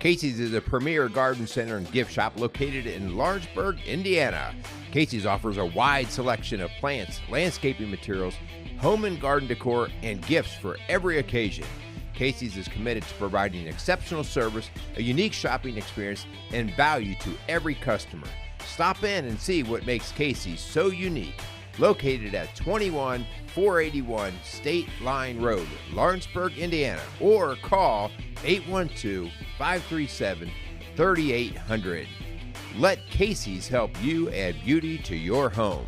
Casey's is a premier garden center and gift shop located in Lawrenceburg, Indiana. Casey's offers a wide selection of plants, landscaping materials, home and garden decor, and gifts for every occasion. Casey's is committed to providing exceptional service, a unique shopping experience, and value to every customer. Stop in and see what makes Casey's so unique. Located at 21481 State Line Road, Lawrenceburg, Indiana, or call 812-537-3800. Let Casey's help you add beauty to your home.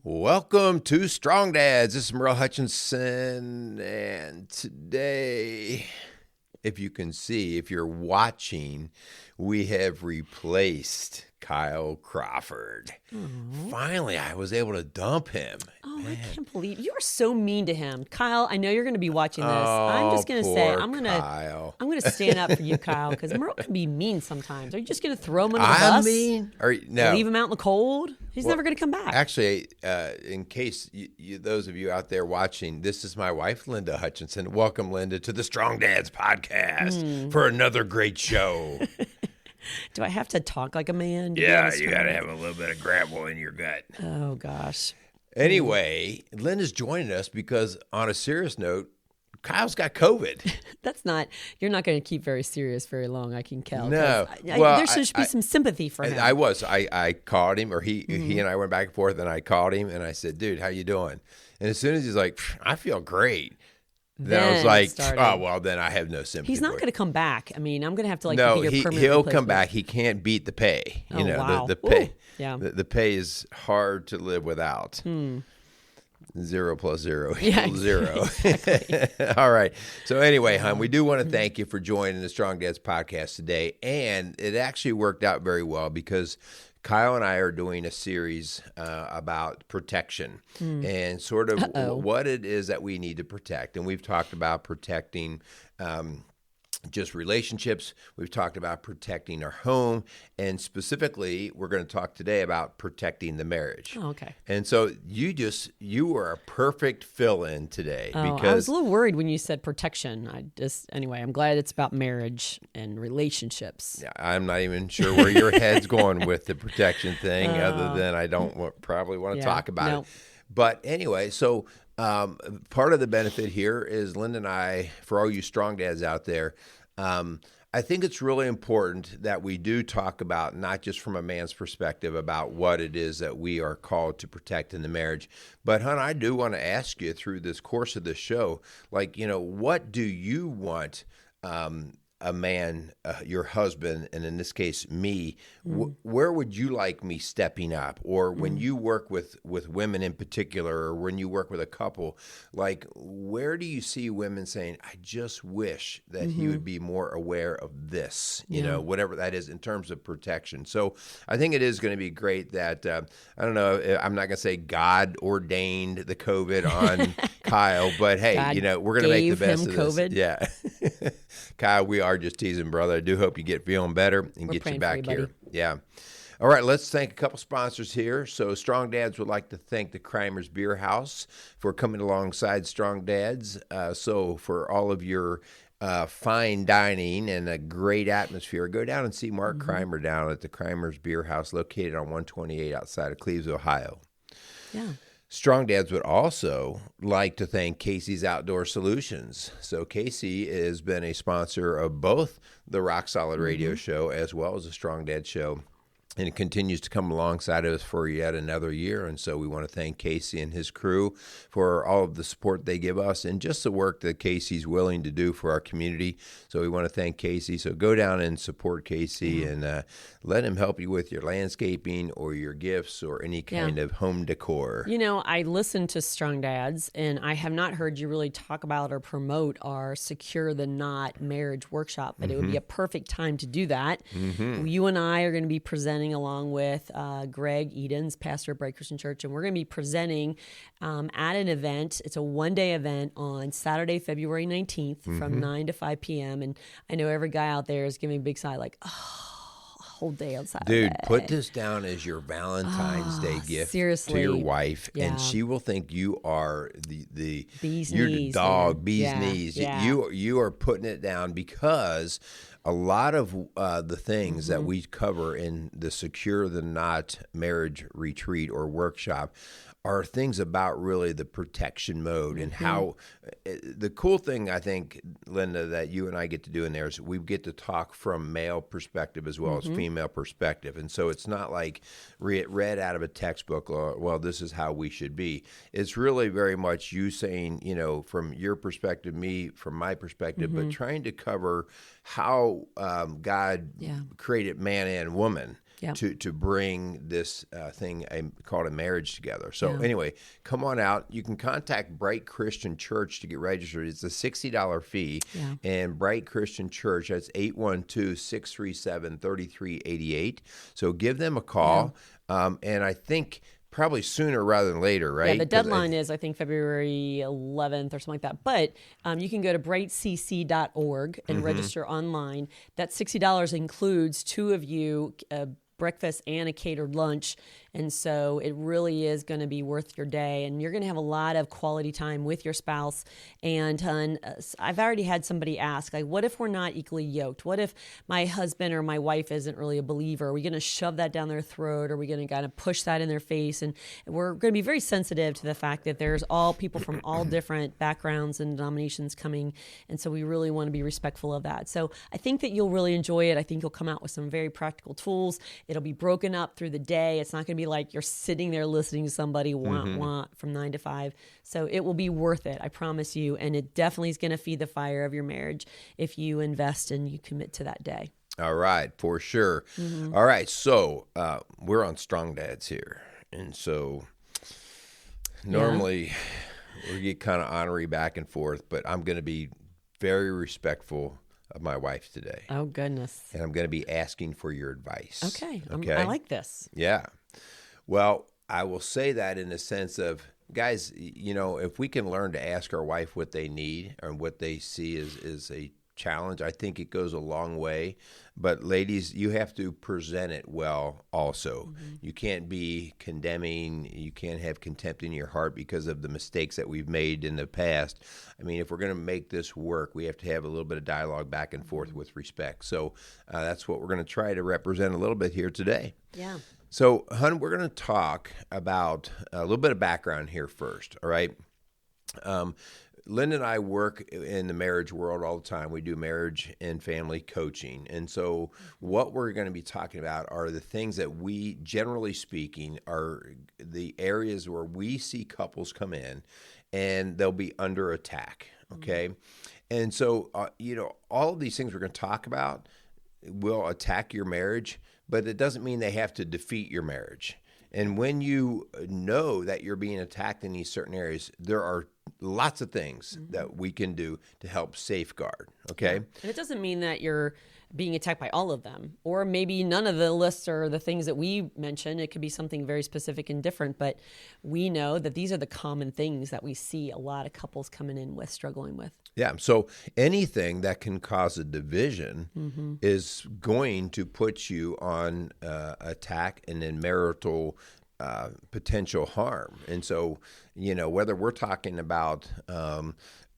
Welcome to Strong Dads. This is Merrill Hutchinson, and today, if you can see, if you're watching, we have replaced Kyle Crawford. Aww. Finally, I was able to dump him. Oh, Man. I can't believe you are so mean to him, Kyle. I know you're going to be watching this. I'm just going to say I'm going to stand up for you, Kyle, because Merrill can be mean sometimes. Are you just going to throw him under the bus? I'm mean? No. Leave him out in the cold? He's never going to come back. Actually, in case those of you out there watching, this is my wife, Linda Hutchinson. Welcome, Linda, to the Strong Dads podcast for another great show. Do I have to talk like a man? Yeah, you got to have a little bit of gravel in your gut. Oh, gosh. Anyway, Linda's joining us because, on a serious note, Kyle's got COVID. You're not going to keep very serious very long, I can tell. No. There should be some sympathy for him. I called him, or he and I went back and forth, and I called him, and I said, dude, how you doing? And as soon as he's like, I feel great. Then I was like, oh, well, then I have no sympathy. He's not going to come back. I mean, I'm going to have to be your permanent he'll come back. He can't beat the pay. Wow. The pay. Ooh, yeah. The pay is hard to live without. 0 plus 0 equals 0. Exactly. All right. So anyway, hon, we do want to thank you for joining the Strong Dads podcast today. And it actually worked out very well because Kyle and I are doing a series about protection and sort of what it is that we need to protect. And we've talked about protecting just relationships. We've talked about protecting our home. And specifically, we're going to talk today about protecting the marriage. Oh, okay. And so you were a perfect fill-in today. Because I was a little worried when you said protection. Anyway, I'm glad it's about marriage and relationships. Yeah, I'm not even sure where your head's going with the protection thing, other than I don't probably want to talk about it. But anyway, so part of the benefit here is Linda and I, for all you strong dads out there, I think it's really important that we do talk about, not just from a man's perspective, about what it is that we are called to protect in the marriage. But, hon, I do want to ask you through this course of the show, what do you want a man, your husband, and in this case, me, where would you like me stepping up? Or when you work with women in particular, or when you work with a couple, where do you see women saying, I just wish that he would be more aware of this, whatever that is in terms of protection. So I think it is going to be great that, I don't know, I'm not going to say God ordained the COVID on Kyle, but hey, we're going to make the best of this. COVID? Yeah. Kyle, we are just teasing, brother. I do hope you get feeling better and get you back here. Yeah. All right, let's thank a couple sponsors here. So Strong Dads would like to thank the Crimer's Beer House for coming alongside Strong Dads. So for all of your fine dining and a great atmosphere, go down and see Mark Crimer down at the Crimer's Beer House located on 128 outside of Cleves, Ohio. Yeah. Strong Dads would also like to thank Casey's Outdoor Solutions. So Casey has been a sponsor of both the Rock Solid Radio Show as well as the Strong Dad Show. And it continues to come alongside us for yet another year. And so we want to thank Casey and his crew for all of the support they give us and just the work that Casey's willing to do for our community. So we want to thank Casey. So go down and support Casey and let him help you with your landscaping or your gifts or any kind of home decor. I listened to Strong Dads, and I have not heard you really talk about or promote our Secure the Knot marriage workshop, but it would be a perfect time to do that. You and I are going to be presenting along with Greg Edens, pastor of Breakerson Church, and we're going to be presenting at an event. It's a one-day event on Saturday, February 19th from 9 to 5 p.m. And I know every guy out there is giving a big sigh like, whole day outside. Dude, put this down as your Valentine's Day gift to your wife, and she will think you are the bee's you're knees, the dog, man. bee's knees. You are putting it down, because a lot of the things that we cover in the Secure the Knot marriage retreat or workshop are things about really the protection mode and how the cool thing, I think, Linda, that you and I get to do in there is we get to talk from male perspective as well as female perspective. And so it's not like read out of a textbook or, well, this is how we should be. It's really very much you saying, from your perspective, me from my perspective, but trying to cover how God created man and woman. Yeah. To bring this thing called a marriage together. So anyway, come on out. You can contact Bright Christian Church to get registered. It's a $60 fee. Yeah. And Bright Christian Church, that's 812-637-3388. So give them a call. Yeah. And I think probably sooner rather than later, right? Yeah, the deadline is, I think, February 11th or something like that. But you can go to brightcc.org and register online. That $60 includes two of you, breakfast and a catered lunch. And so it really is going to be worth your day. And you're going to have a lot of quality time with your spouse. And I've already had somebody ask, like, what if we're not equally yoked? What if my husband or my wife isn't really a believer? Are we going to shove that down their throat? Are we going to kind of push that in their face? And we're going to be very sensitive to the fact that there's all people from all different backgrounds and denominations coming. And so we really want to be respectful of that. So I think that you'll really enjoy it. I think you'll come out with some very practical tools. It'll be broken up through the day. It's not going to be like you're sitting there listening to somebody want from 9 to 5. So it will be worth it, I promise you. And it definitely is going to feed the fire of your marriage if you invest and you commit to that day. All right, for sure. All right, so we're on Strong Dads here. And so normally we get kind of honorary back and forth, but I'm going to be very respectful of my wife today. Oh, goodness. And I'm going to be asking for your advice. Okay. I like this. Yeah. Well, I will say that in the sense of, guys, if we can learn to ask our wife what they need or what they see is a challenge, I think it goes a long way. But ladies, you have to present it well also. You can't be condemning. You can't have contempt in your heart because of the mistakes that we've made in the past. I mean, if we're going to make this work, we have to have a little bit of dialogue back and forth with respect. So that's what we're going to try to represent a little bit here today. Yeah. So, hon, we're going to talk about a little bit of background here first, all right? Linda and I work in the marriage world all the time. We do marriage and family coaching. And so what we're going to be talking about are the things that we, generally speaking, are the areas where we see couples come in and they'll be under attack, okay? And so, all of these things we're going to talk about will attack your marriage, but it doesn't mean they have to defeat your marriage. And when you know that you're being attacked in these certain areas, there are lots of things that we can do to help safeguard, okay? And it doesn't mean that you're being attacked by all of them, or maybe none of the lists or the things that we mentioned. It could be something very specific and different, but we know that these are the common things that we see a lot of couples coming in with, struggling with. Yeah, so anything that can cause a division is going to put you on attack and then marital potential harm. And so, whether we're talking about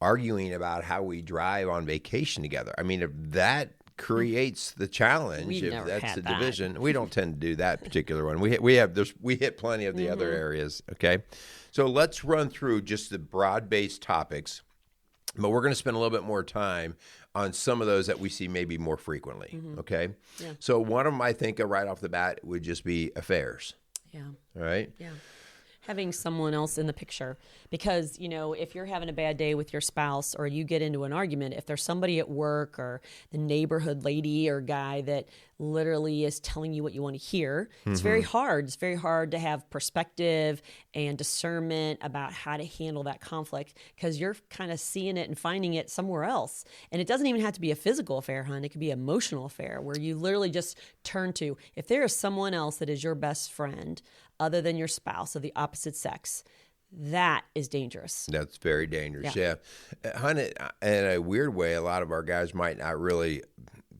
arguing about how we drive on vacation together, I mean, if that creates the challenge, if that's the division, we don't tend to do that particular one. We hit plenty of the other areas, okay? So let's run through just the broad-based topics, but we're going to spend a little bit more time on some of those that we see maybe more frequently, okay? Yeah. So one of them, I think, right off the bat would just be affairs. Yeah. All right? Yeah. Having someone else in the picture. Because, if you're having a bad day with your spouse or you get into an argument, if there's somebody at work or the neighborhood lady or guy that literally is telling you what you want to hear, it's very hard. It's very hard to have perspective and discernment about how to handle that conflict because you're kind of seeing it and finding it somewhere else. And it doesn't even have to be a physical affair, hon. It could be an emotional affair where you literally just turn to, if there is someone else that is your best friend other than your spouse of the opposite sex, that is dangerous. That's very dangerous, yeah. Hon, in a weird way, a lot of our guys might not really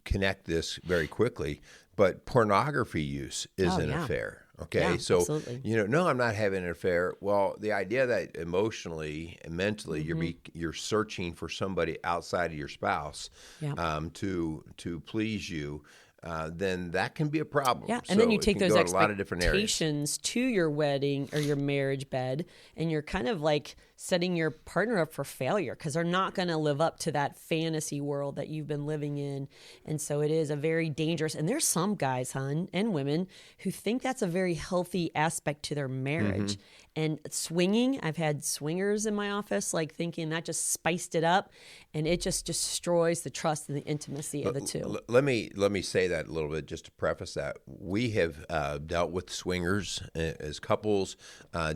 connect this very quickly, but pornography use is an affair. Okay, yeah, so absolutely. no, I'm not having an affair. Well, the idea that emotionally and mentally you're searching for somebody outside of your spouse to please you, then that can be a problem. Yeah, So and then you it take can those go in a lot of different areas. expectations to your wedding or your marriage bed, and you're kind of like setting your partner up for failure because they're not going to live up to that fantasy world that you've been living in. And so it is a very dangerous, and there's some guys, hon, and women who think that's a very healthy aspect to their marriage. And swinging, I've had swingers in my office, like thinking that just spiced it up, and it just destroys the trust and the intimacy of the two. Let me say that a little bit just to preface that. We have dealt with swingers as couples,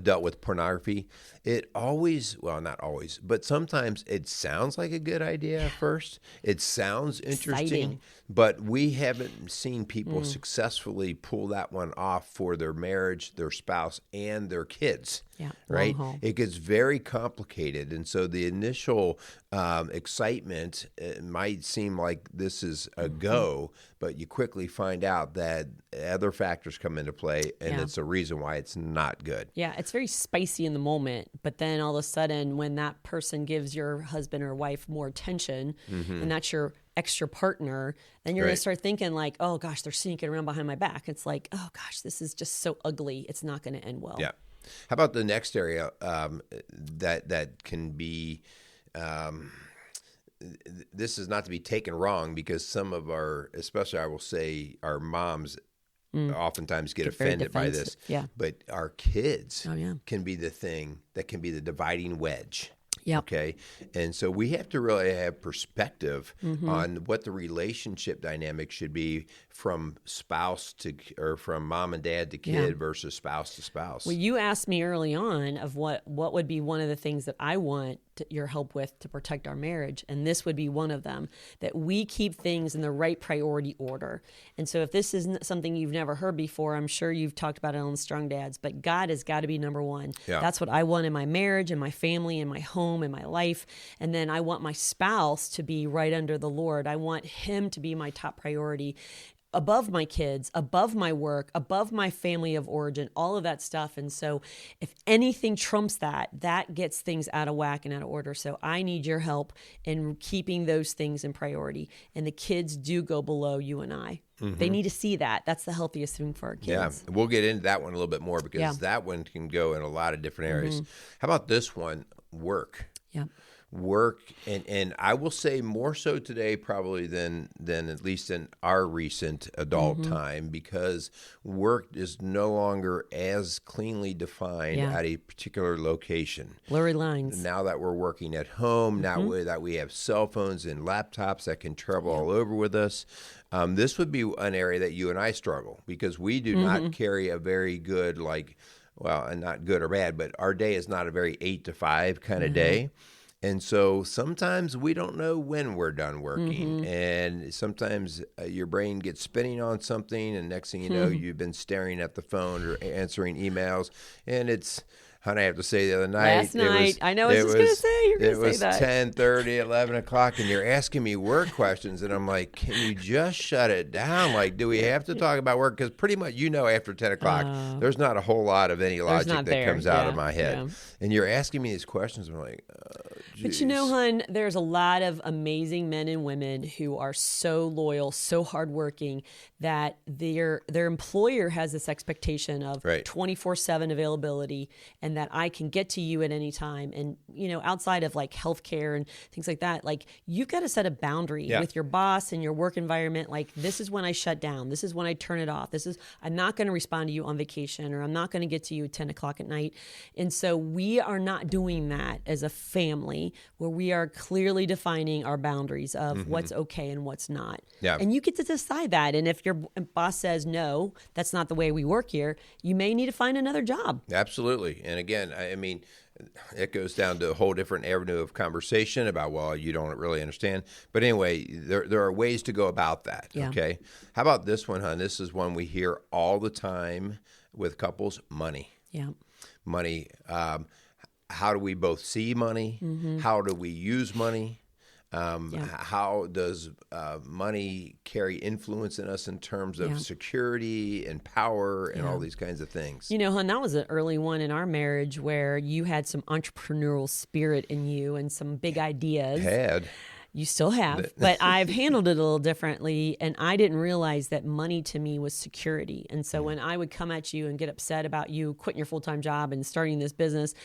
dealt with pornography. It always, well, not always, but sometimes it sounds like a good idea at first. It sounds interesting, Exciting. but we haven't seen people successfully pull that one off for their marriage, their spouse, and their kids. Yeah, right? long haul. It gets very complicated. And so the initial excitement, it might seem like this is a go, but you quickly find out that other factors come into play, and it's a reason why it's not good. Yeah, it's very spicy in the moment, but then all of a sudden when that person gives your husband or wife more attention, and that's your extra partner, then you're going to start thinking like, oh gosh, they're sneaking around behind my back. It's like, oh gosh, this is just so ugly. It's not going to end well. Yeah. How about the next area that can be, this is not to be taken wrong because some of our, especially I will say our moms oftentimes get offended by this. Yeah. But our kids yeah. can be the thing that can be the dividing wedge. Yep. Okay. And so we have to really have perspective on what the relationship dynamic should be from spouse to, or from mom and dad to kid versus spouse to spouse. Well, you asked me early on of what would be one of the things that I want your help with to protect our marriage. And this would be one of them, that we keep things in the right priority order. And so if this isn't something you've never heard before, I'm sure you've talked about it on Strong Dads, but God has got to be number one. Yeah. That's what I want in my marriage, in my family, in my home, in my life. And then I want my spouse to be right under the Lord. I want him to be my top priority, above my kids, above my work, above my family of origin, all of that stuff. And so if anything trumps that, that gets things out of whack and out of order. So I need your help in keeping those things in priority. And the kids do go below you and I. They need to see that. That's the healthiest thing for our kids. Yeah, we'll get into that one a little bit more because that one can go in a lot of different areas. How about this one? Work. Yeah. Work, and I will say more so today probably than at least in our recent adult time, because work is no longer as cleanly defined at a particular location. Blurry lines. Now that we're working at home, now that we have cell phones and laptops that can travel all over with us, this would be an area that you and I struggle because we do not carry a very good, well, and not good or bad, but our day is not a very 8 to 5 kind of day. And so sometimes we don't know when we're done working. And sometimes your brain gets spinning on something, and next thing you know, you've been staring at the phone or answering emails. And it's, honey, I have to say the other night. Last night. I know what I was going to say. You're going to say that. It was 10:30, 11 o'clock, and you're asking me work questions. And I'm like, can you just shut it down? Like, do we have to talk about work? Because pretty much, after 10 o'clock, there's not a whole lot of any logic that comes out of my head. Yeah. And you're asking me these questions. I'm like, but hon, there's a lot of amazing men and women who are so loyal, so hardworking that their employer has this expectation of 24/7 availability, and that I can get to you at any time. And outside of like healthcare and things like that, like you've got to set a boundary with your boss and your work environment. Like, this is when I shut down. This is when I turn it off. I'm not going to respond to you on vacation, or I'm not going to get to you at 10 o'clock at night. And so we are not doing that as a family, where we are clearly defining our boundaries of what's okay and what's not. Yeah. And you get to decide that. And if your boss says, no, that's not the way we work here, you may need to find another job. Absolutely. And again, I mean, it goes down to a whole different avenue of conversation about, well, you don't really understand. But anyway, there are ways to go about that. Yeah. Okay. How about this one, hon? This is one we hear all the time with couples: money. Yeah. Money. How do we both see money? How do we use money? How does money carry influence in us in terms of security and power and all these kinds of things? You know, hon, that was an early one in our marriage where you had some entrepreneurial spirit in you and some big ideas. You still have, but I've handled it a little differently, and I didn't realize that money to me was security. And so when I would come at you and get upset about you quitting your full-time job and starting this business,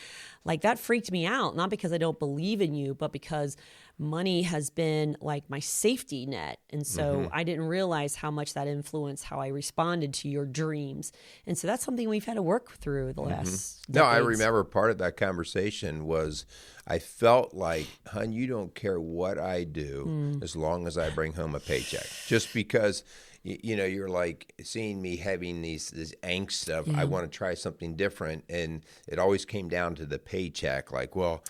like that freaked me out, not because I don't believe in you, but because money has been like my safety net. And so I didn't realize how much that influenced how I responded to your dreams. And so that's something we've had to work through the last decades. No, I remember part of that conversation was I felt like, hon, you don't care what I do as long as I bring home a paycheck. Just because, you know, you're like seeing me having this angst of I want to try something different, and it always came down to the paycheck. Like, well,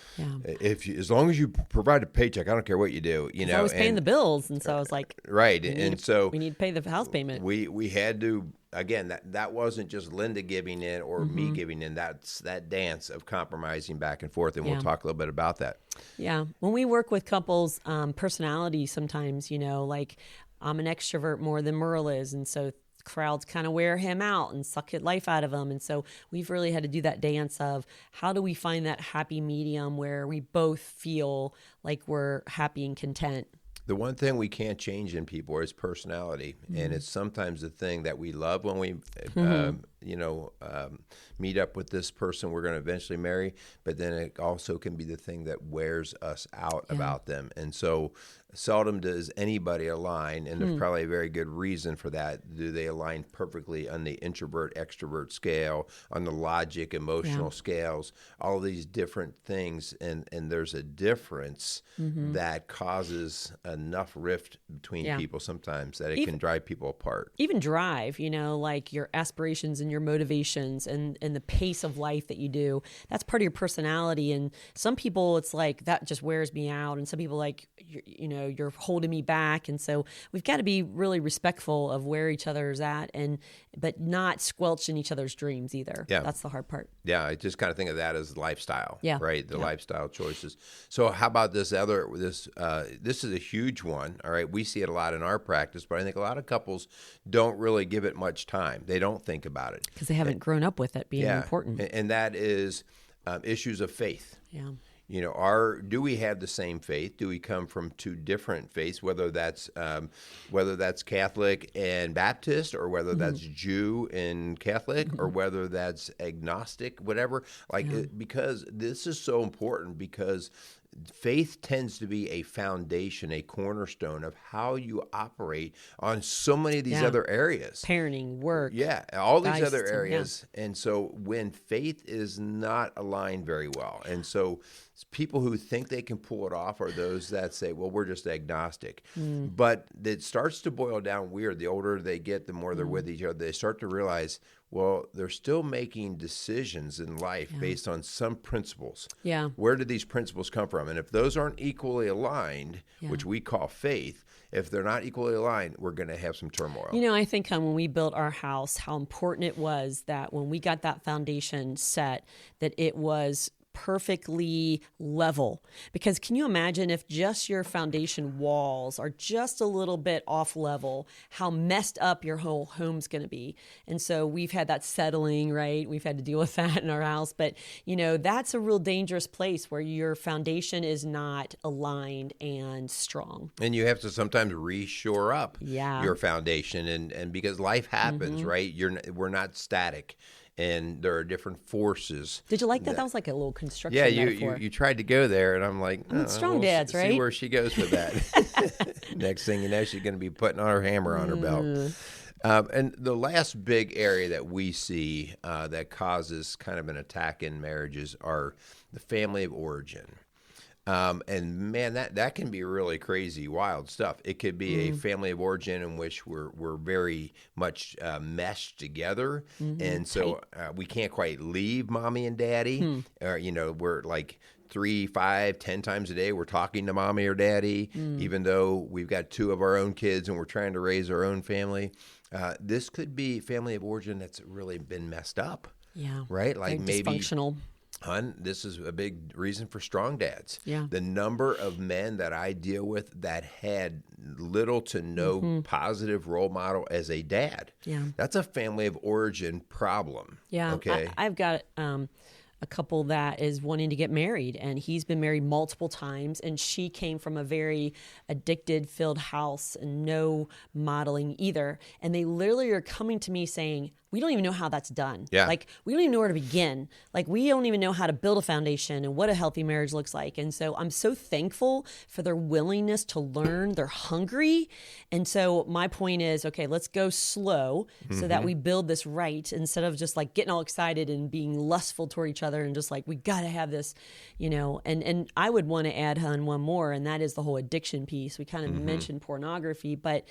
as long as you provide a paycheck, I don't care what you do. You know, I was paying the bills, and so I was like, right, and so we need to pay the house payment. We had to. Again, that wasn't just Linda giving in or me giving in. That's that dance of compromising back and forth, and we'll talk a little bit about that. Yeah. When we work with couples, personality sometimes, you know, like I'm an extrovert more than Merrill is, and so crowds kind of wear him out and suck life out of him. And so we've really had to do that dance of how do we find that happy medium where we both feel like we're happy and content. The one thing we can't change in people is personality, and it's sometimes the thing that we love when we, meet up with this person we're going to eventually marry, but then it also can be the thing that wears us out about them. And so seldom does anybody align, and there's probably a very good reason for that. Do they align perfectly on the introvert-extrovert scale, on the logic, emotional scales, all these different things, and there's a difference that causes enough rift between people sometimes that it can drive people apart. Even drive, you know, like your aspirations and your motivations and the pace of life that you do, that's part of your personality. And some people, it's like, that just wears me out. And some people like, you're holding me back. And so we've got to be really respectful of where each other is at, but not squelching each other's dreams either. Yeah. That's the hard part. Yeah. I just kind of think of that as lifestyle, right? The lifestyle choices. So how about this this is a huge one. All right. We see it a lot in our practice, but I think a lot of couples don't really give it much time. They don't think about it. Because they haven't grown up with it being important. And that is issues of faith. Yeah. You know, do we have the same faith? Do we come from two different faiths, whether that's Catholic and Baptist, or whether that's Jew and Catholic, or whether that's agnostic, whatever? Because this is so important, because faith tends to be a foundation, a cornerstone of how you operate on so many of these other areas. Parenting, work. Yeah, all these other areas. Yeah. And so when faith is not aligned very well, and so people who think they can pull it off are those that say, well, we're just agnostic. But it starts to boil down weird. The older they get, the more they're with each other. They start to realize, well, they're still making decisions in life based on some principles. Yeah. Where did these principles come from? And if those aren't equally aligned, which we call faith, if they're not equally aligned, we're going to have some turmoil. You know, I think when we built our house, how important it was that when we got that foundation set, that it was perfectly level. Because can you imagine if just your foundation walls are just a little bit off level, how messed up your whole home's going to be? And so we've had that settling, right? We've had to deal with that in our house. But, you know, that's a real dangerous place where your foundation is not aligned and strong. And you have to sometimes reshore up your foundation. And because life happens, right? We're not static. And there are different forces. Did you like that? That was like a little construction metaphor. You tried to go there, and I'm like, strong dads, right? See where she goes with that. Next thing you know, she's going to be putting on her hammer on her belt. And the last big area that we see that causes kind of an attack in marriages are the family of origin. And man, that can be really crazy, wild stuff. It could be a family of origin in which we're very much meshed together, and so we can't quite leave mommy and daddy. Or we're like 3, 5, 10 times a day we're talking to mommy or daddy, even though we've got 2 of our own kids and we're trying to raise our own family. This could be family of origin that's really been messed up. Yeah, right. Like maybe dysfunctional. Hun, this is a big reason for strong dads. Yeah. The number of men that I deal with that had little to no positive role model as a dad. Yeah. That's a family of origin problem. Yeah. Okay. I've got a couple that is wanting to get married, and he's been married multiple times, and she came from a very addicted filled house and no modeling either. And they literally are coming to me saying, we don't even know how that's done. Yeah. Like, we don't even know where to begin. Like, we don't even know how to build a foundation and what a healthy marriage looks like. And so I'm so thankful for their willingness to learn. They're hungry. And so my point is, okay, let's go slow so that we build this right, instead of just like getting all excited and being lustful toward each other and just like, we got to have this, and I would want to add, hun, one more, and that is the whole addiction piece. We kind of mentioned pornography, but,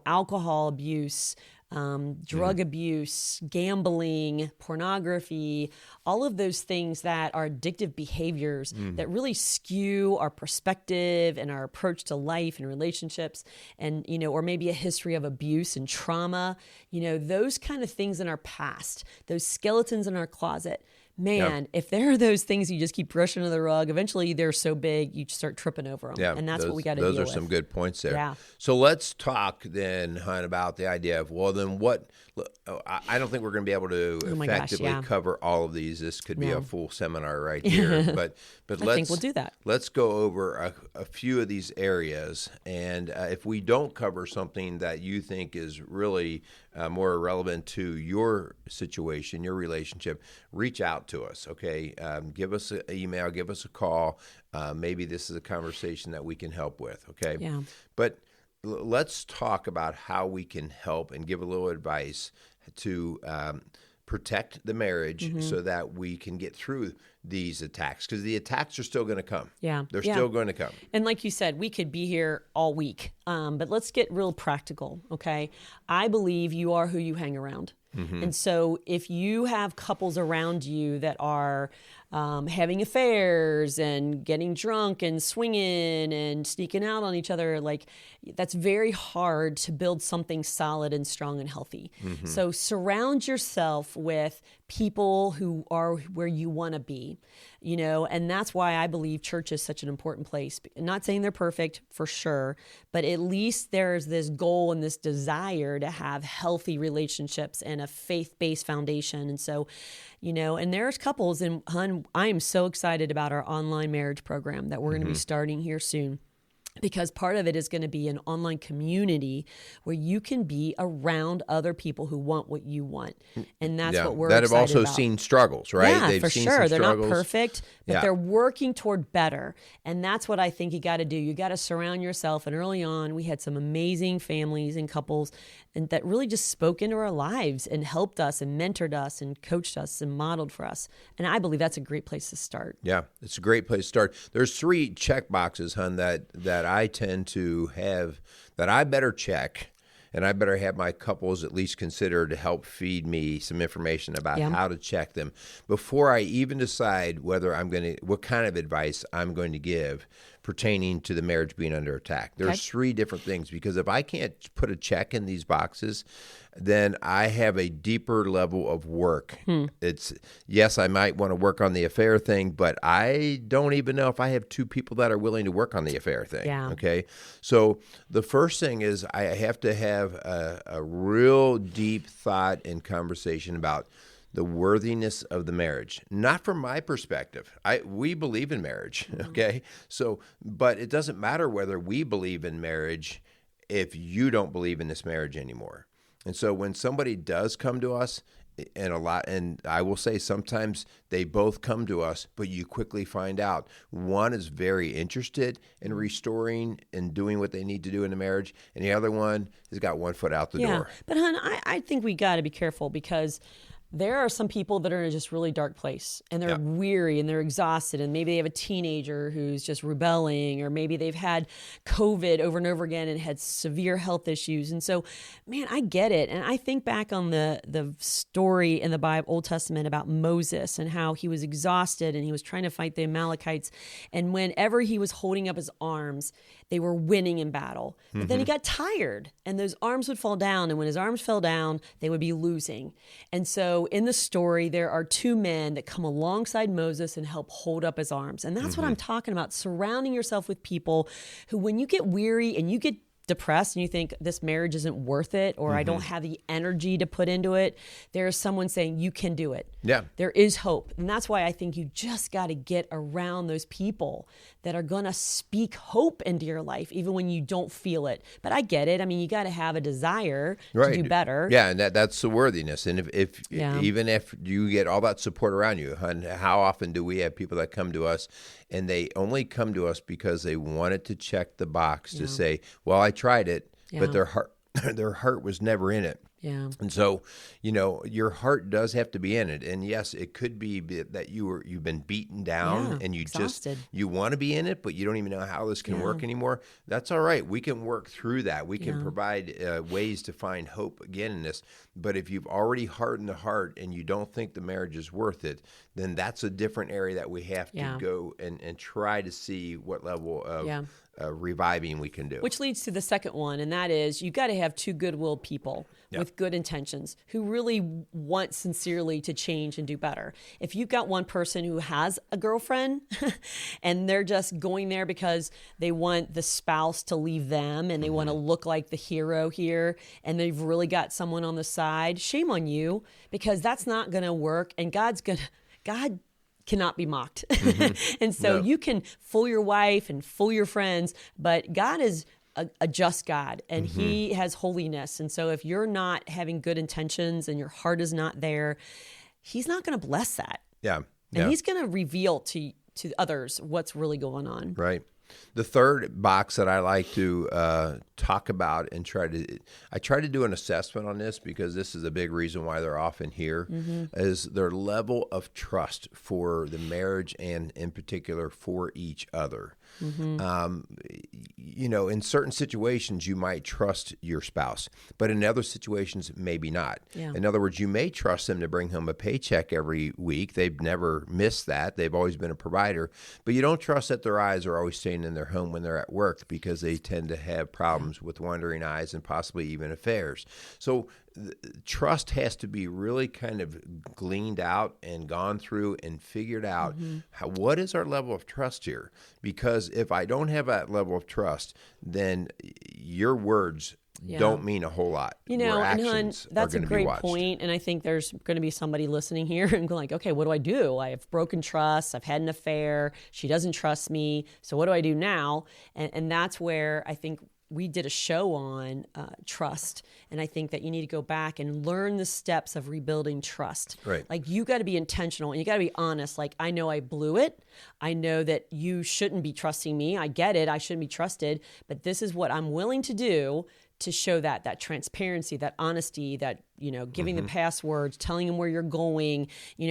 alcohol abuse, drug abuse, gambling, pornography, all of those things that are addictive behaviors that really skew our perspective and our approach to life and relationships, and, or maybe a history of abuse and trauma, those kind of things in our past, those skeletons in our closet. Man, if there are those things you just keep brushing under the rug, eventually they're so big you start tripping over them. Yeah, and that's what we got to deal with. Those are some good points there. Yeah. So let's talk then, hun, about the idea of, well, then what? I don't think we're going to be able to effectively cover all of these. This could be a full seminar right here. But let's, I think we'll do that. Let's go over a few of these areas. And if we don't cover something that you think is really more relevant to your situation, your relationship, reach out to us, okay? Give us an email, give us a call. Maybe this is a conversation that we can help with, okay? Yeah. But let's talk about how we can help and give a little advice to protect the marriage so that we can get through these attacks, because the attacks are still going to come. Yeah. They're still going to come. And like you said, we could be here all week, but let's get real practical, okay? I believe you are who you hang around. And so if you have couples around you that are having affairs and getting drunk and swinging and sneaking out on each other, like, that's very hard to build something solid and strong and healthy. So surround yourself with people who are where you want to be, and that's why I believe church is such an important place. Not saying they're perfect, for sure, but at least there's this goal and this desire to have healthy relationships and a faith-based foundation. And so, and there's couples, and hun, I am so excited about our online marriage program that we're going to be starting here soon. Because part of it is going to be an online community where you can be around other people who want what you want. And that's what we're excited about. That have also seen struggles, right? Yeah, They've for seen sure. some They're struggles. not perfect, but they're working toward better. And that's what I think you got to do. You got to surround yourself. And early on, we had some amazing families and couples and that really just spoke into our lives and helped us and mentored us and coached us and modeled for us. And I believe that's a great place to start. Yeah, it's a great place to start. There's 3 check boxes, hun, that I tend to have that I better check, and I better have my couples at least consider to help feed me some information about how to check them before I even decide what kind of advice I'm going to give pertaining to the marriage being under attack. There's 3 different things, because if I can't put a check in these boxes, then I have a deeper level of work. It's, yes, I might want to work on the affair thing, but I don't even know if I have 2 people that are willing to work on the affair thing. Yeah. Okay. So the first thing is I have to have a real deep thought and conversation about the worthiness of the marriage, not from my perspective. We believe in marriage, okay? So, but it doesn't matter whether we believe in marriage if you don't believe in this marriage anymore. And so when somebody does come to us, and I will say sometimes they both come to us, but you quickly find out one is very interested in restoring and doing what they need to do in the marriage, and the other one has got one foot out the door. But hon, I think we got to be careful, because there are some people that are in a just really dark place, and they're weary and they're exhausted, and maybe they have a teenager who's just rebelling, or maybe they've had COVID over and over again and had severe health issues. And so, man, I get it. And I think back on the story in the Bible, Old Testament, about Moses and how he was exhausted and he was trying to fight the Amalekites. And whenever he was holding up his arms, they were winning in battle. But then he got tired and those arms would fall down. And when his arms fell down, they would be losing. And so in the story, there are two men that come alongside Moses and help hold up his arms. And that's what I'm talking about, surrounding yourself with people who, when you get weary and you get depressed and you think this marriage isn't worth it, or I don't have the energy to put into it, there's someone saying you can do it. Yeah. There is hope. And that's why I think you just got to get around those people that are going to speak hope into your life, even when you don't feel it. But I get it. I mean, you got to have a desire to do better. Yeah, and that's the worthiness. And if even if you get all that support around you, and how often do we have people that come to us and they only come to us because they wanted to check the box to say, well, I tried it, but their heart was never in it. Yeah. And so, your heart does have to be in it. And yes, it could be that you've been beaten down and you exhausted. you want to be in it, but you don't even know how this can work anymore. That's all right. We can work through that. We can provide ways to find hope again in this. But if you've already hardened the heart and you don't think the marriage is worth it, then that's a different area that we have to go and try to see what level of reviving we can do. Which leads to the second one, and that is you've got to have two good-willed people with good intentions who really want sincerely to change and do better. If you've got one person who has a girlfriend and they're just going there because they want the spouse to leave them and they want to look like the hero here, and they've really got someone on the side, shame on you, because that's not going to work, and God cannot be mocked. And so you can fool your wife and fool your friends, but God is a just God, and he has holiness. And so if you're not having good intentions and your heart is not there, he's not going to bless that. Yeah. And he's going to reveal to others what's really going on. Right. The third box that I like to talk about and try to do an assessment on this, because this is a big reason why they're often here, is their level of trust for the marriage and in particular for each other. In certain situations you might trust your spouse, but in other situations maybe not. Yeah. In other words, you may trust them to bring home a paycheck every week. They've never missed that. They've always been a provider, but you don't trust that their eyes are always staying in their home when they're at work, because they tend to have problems with wandering eyes and possibly even affairs. So trust has to be really kind of gleaned out and gone through and figured out what is our level of trust here? Because if I don't have that level of trust, then your words don't mean a whole lot. And hon, that's a great point. And I think there's going to be somebody listening here and going like, okay, what do I do? I have broken trust. I've had an affair. She doesn't trust me. So what do I do now? And that's where I think we did a show on trust. And I think that you need to go back and learn the steps of rebuilding trust. Right. Like, you got to be intentional and you got to be honest. Like, I know I blew it. I know that you shouldn't be trusting me. I get it. I shouldn't be trusted. But this is what I'm willing to do to show that transparency, that honesty, that, giving the passwords, telling them where you're going,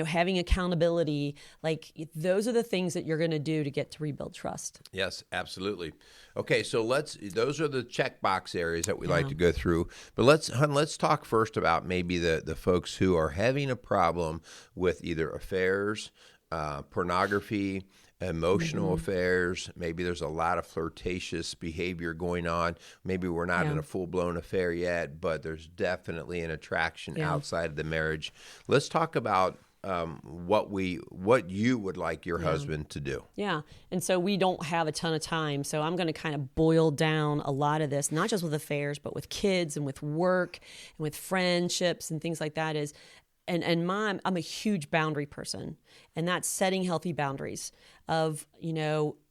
having accountability. Like, those are the things that you're going to do to get to rebuild trust. Yes, absolutely. Okay, so those are the checkbox areas that we like to go through. But let's talk first about maybe the folks who are having a problem with either affairs, pornography, emotional affairs. Maybe there's a lot of flirtatious behavior going on. Maybe we're not in a full-blown affair yet, but there's definitely an attraction outside of the marriage. Let's talk about what you would like your husband to do. Yeah. And so we don't have a ton of time. So I'm going to kind of boil down a lot of this, not just with affairs, but with kids and with work and with friendships and things like that is, and I'm a huge boundary person, and that's setting healthy boundaries of,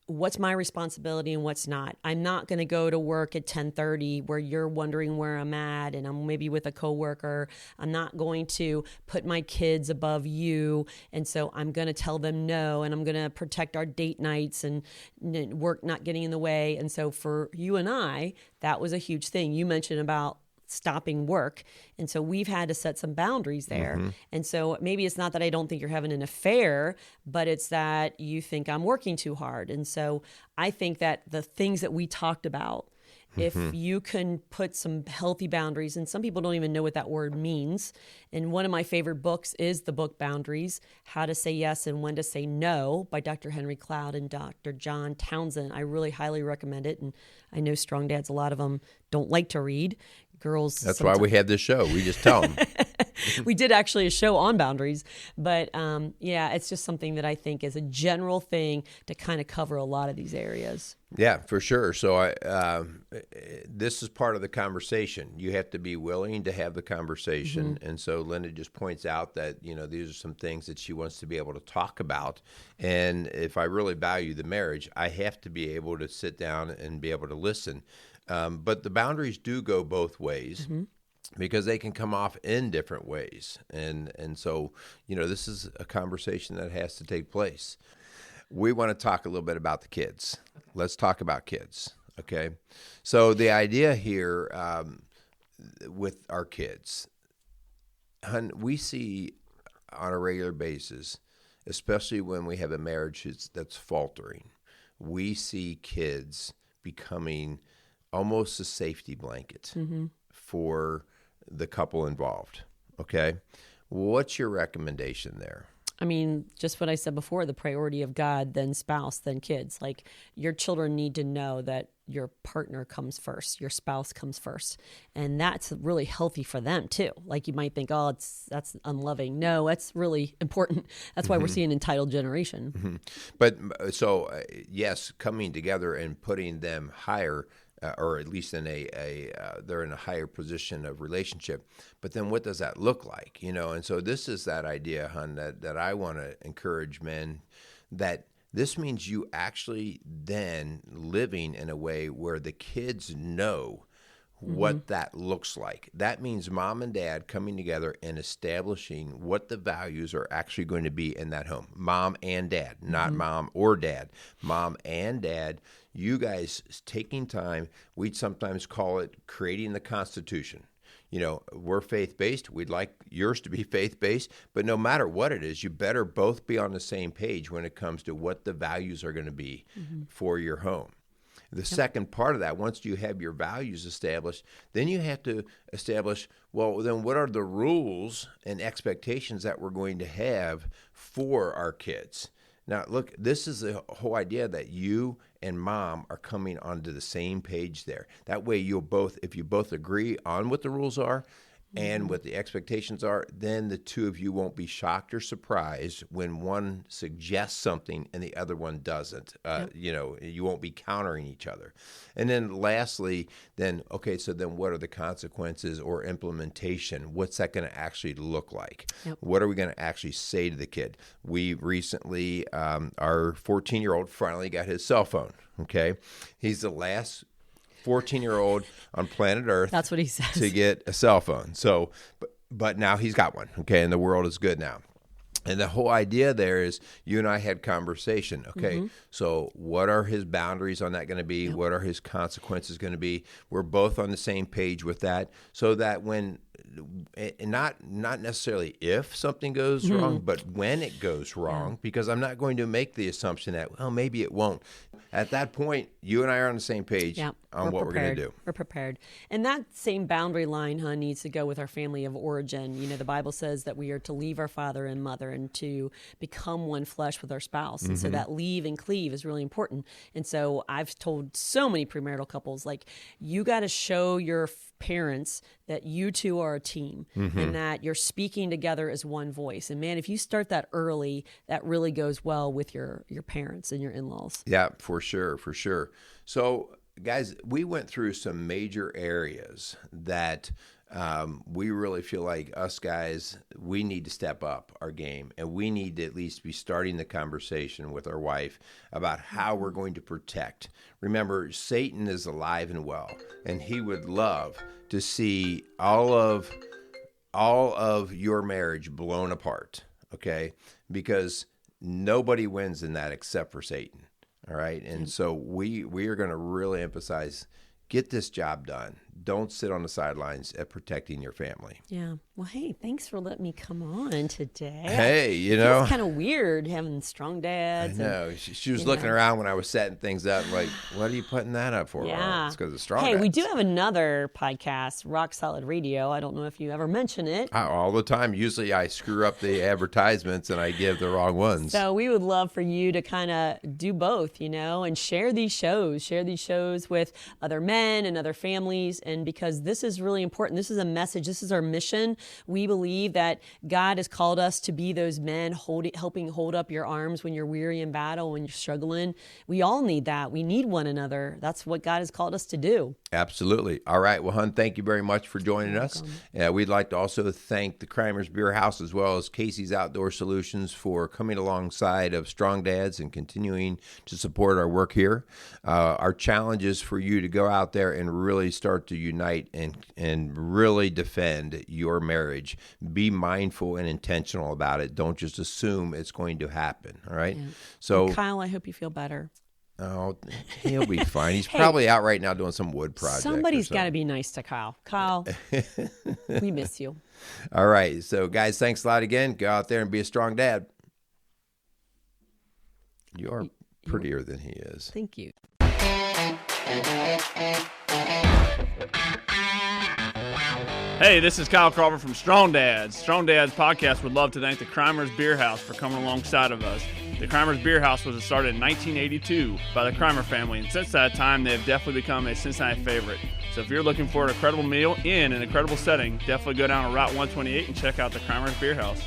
what's my responsibility and what's not. I'm not going to go to work at 10:30 where you're wondering where I'm at and I'm maybe with a coworker. I'm not going to put my kids above you. And so I'm going to tell them no, and I'm going to protect our date nights and work not getting in the way. And so for you and I, that was a huge thing. You mentioned about stopping work. And so we've had to set some boundaries there. And so maybe it's not that I don't think you're having an affair, but it's that you think I'm working too hard. And so I think that the things that we talked about If you can put some healthy boundaries, and some people don't even know what that word means. And one of my favorite books is the book Boundaries, How to Say Yes and When to Say No by Dr. Henry Cloud and Dr. John Townsend. I really highly recommend it. And I know strong dads, a lot of them don't like to read. Girls. That's why we have this show. We just tell them. We did actually a show on boundaries, but yeah, it's just something that I think is a general thing to kind of cover a lot of these areas. Yeah, for sure. So this is part of the conversation. You have to be willing to have the conversation. And so Linda just points out that, these are some things that she wants to be able to talk about. And if I really value the marriage, I have to be able to sit down and be able to listen. But the boundaries do go both ways because they can come off in different ways. And so, this is a conversation that has to take place. We want to talk a little bit about the kids. Let's talk about kids, okay? So the idea here with our kids, we see on a regular basis, especially when we have a marriage that's faltering, we see kids becoming almost a safety blanket for the couple involved, okay? What's your recommendation there? I mean, just what I said before, the priority of God, then spouse, then kids. Like, your children need to know that your partner comes first, your spouse comes first. And that's really healthy for them too. Like, you might think, oh, that's unloving. No, that's really important. That's why we're seeing entitled generation. But so, yes, coming together and putting them higher, or at least in they're in a higher position of relationship. But then what does that look like? And so this is that idea, hon, that I want to encourage men, that this means you actually then living in a way where the kids know what that looks like. That means mom and dad coming together and establishing what the values are actually going to be in that home. Mom and dad, not mom or dad. Mom and dad, you guys taking time. We'd sometimes call it creating the Constitution. We're faith-based. We'd like yours to be faith-based. But no matter what it is, you better both be on the same page when it comes to what the values are going to be for your home. The second part of that, once you have your values established, then you have to establish, well, then what are the rules and expectations that we're going to have for our kids? Now, look, this is the whole idea that you and mom are coming onto the same page there. That way if you both agree on what the rules are and what the expectations are, then the two of you won't be shocked or surprised when one suggests something and the other one doesn't. You won't be countering each other. And then lastly, so then what are the consequences or implementation? What's that going to actually look like? What are we going to actually say to the kid? We recently, our 14-year-old finally got his cell phone, okay? He's the last 14-year-old on planet Earth. That's what he says. To get a cell phone. So, but now he's got one, okay, and the world is good now. And the whole idea there is you and I had conversation, okay? So what are his boundaries on that going to be? What are his consequences going to be? We're both on the same page with that, so that when, and not necessarily if something goes wrong, but when it goes wrong, because I'm not going to make the assumption that, well, maybe it won't. At that point, you and I are on the same page on what we're going to do. We're prepared. And that same boundary line, needs to go with our family of origin. The Bible says that we are to leave our father and mother and to become one flesh with our spouse. And so that leave and cleave is really important. And so I've told so many premarital couples, like, you got to show your parents that you two are a team and that you're speaking together as one voice. And man, if you start that early, that really goes well with your parents and your in-laws. Yeah, for sure. So guys, we went through some major areas that we really feel like us guys, we need to step up our game, and we need to at least be starting the conversation with our wife about how we're going to protect. Remember, Satan is alive and well, and he would love to see all of your marriage blown apart, okay? Because nobody wins in that except for Satan, all right? And so we are going to really emphasize, get this job done. don't sit on the sidelines at protecting your family. Yeah. Well, hey, thanks for letting me come on today. Hey, it's kind of weird having strong dads. I know. She was looking around when I was setting things up, like, what are you putting that up for? Yeah. Well, it's because of strong Hey, dads. we do have another podcast, Rock Solid Radio. I don't know if you ever mention it. All the time. Usually I screw up the advertisements and I give the wrong ones. So we would love for you to kind of do both, and share these shows. Share these shows with other men and other families. And because this is really important, this is a message, this is our mission. We believe that God has called us to be those men helping hold up your arms when you're weary in battle, when you're struggling. We all need that. We need one another. That's what God has called us to do. Absolutely. All right. Well, Hun, thank you very much for joining us. We'd like to also thank the Crimers Beer House as well as Casey's Outdoor Solutions for coming alongside of Strong Dads and continuing to support our work here. Our challenge is for you to go out there and really start to unite and really defend your marriage. Be mindful and intentional about it. Don't just assume it's going to happen. All right. Yeah. So, and Kyle, I hope you feel better. Oh, he'll be fine. He's probably out right now doing some wood project. Somebody's got to be nice to Kyle. Kyle, we miss you. All right. So, guys, thanks a lot again. Go out there and be a strong dad. You are prettier than he is. Thank you. Hey, this is Kyle Carver from Strong Dads. Strong Dads podcast would love to thank the Crimers Beer House for coming alongside of us. The Crimers Beer House was started in 1982 by the Crimer family, and since that time, they have definitely become a Cincinnati favorite. So if you're looking for an incredible meal in an incredible setting, definitely go down to Route 128 and check out the Crimers Beer House.